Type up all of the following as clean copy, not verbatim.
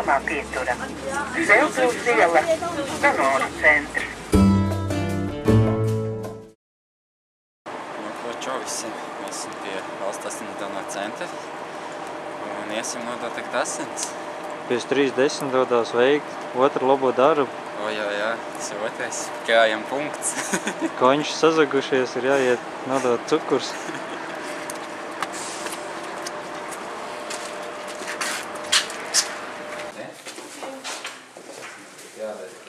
nākamā pietura. Zelpils iela, Danona centrs. Čau visiem! Mēs esam pie valsts asins donora centra un iesim nodot asins. Pēc 3:10 dodās veikt otru labo darbu. Jā, tas ir otrais. Krājam punkts. Koņš sazagušies, ir jāiet nodot cukurs.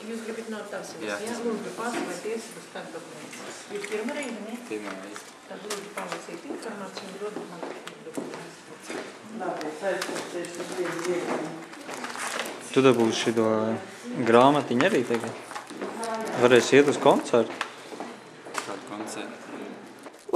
Jūs gribat no tās visu, jā? Lūdzu, pārstāvēt tiesības kā dokumentus. Jūs pirmā reize, ne? Pirmā reize. Tad lūdzu palasīt informāciju un dodot man dokumentus. Labi, aizstāties uz vienu vienu. Tu dabūsi šito grāmatiņu arī tagad? Varēsi iet uz koncertu? Kādu koncertu?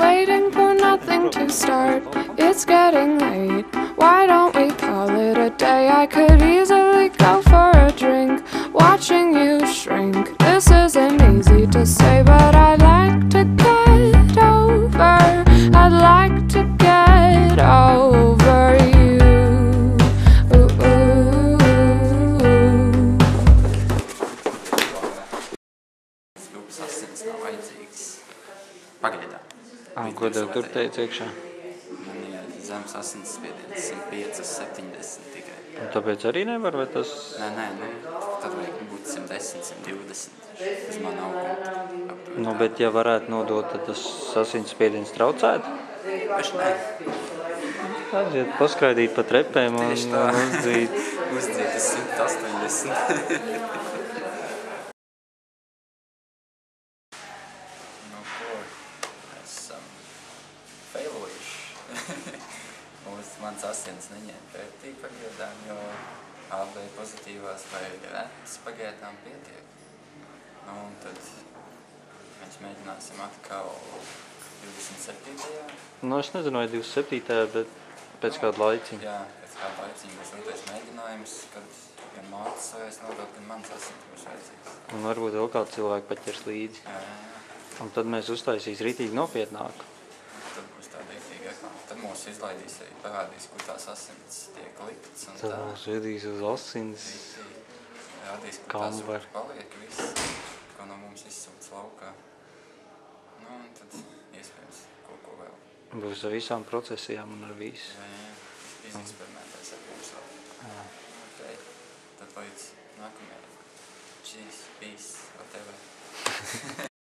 Waiting for nothing to start, it's getting late. Why don't we call it a day? I could easily go for a drink, watching you shrink. This isn't easy to say, but I'd like to get over. I'd like to get over you. Grupas asins nav vajadzīgs. Pagaidām. Ko tev tur teica iekšā? Man ir zemes asinsspiediens 105/70 tikai. Un tāpēc arī nevar, vai tas? Nē, tad vajag būt 110, 120. Tas man nav Nu, bet ja varētu nodot, tad tas asinsspiediens traucētu? Paši nē. Aiziet paskraidīt pa trepēm un Tieši tā. uzdzīt. Uzdzīt uz 180. Nu ko, esam feilojuši. Mans asins neņēma pretī pagaidām, jo AB pozitīvās vai retas pagaidām pietiek. Nu, un tad mēs mēģināsim atkal 27. Nu, es nezinu, vai 27. bet pēc kāda laiciņa. Jā, pēc kāda laiciņa būs otrais mēģinājums, kad gan mātes varēs nodot, gan mans asins būs vajadzīgs. Un varbūt vēl kāds cilvēki paķers līdzi. Jā. Un tad mēs uztaisīs rītīgi nopietnāku. Tad būs tāda rītīga reklāma. Tad mūs izlaidīs arī parādīs, kur tās asins tiek liktas. Un Tad tā mūs vedīs uz asins. rādīs, kur tās Kambar. paliek viss, ko no mums izsūts laukā. Nu, un tad iespējams kaut ko vēl. Būs ar visām procesijām un ar visu. Jā, izeksperimentēs ar mums vēl. Okay. Tad līdz nākamajai. Cheese, peace, whatever.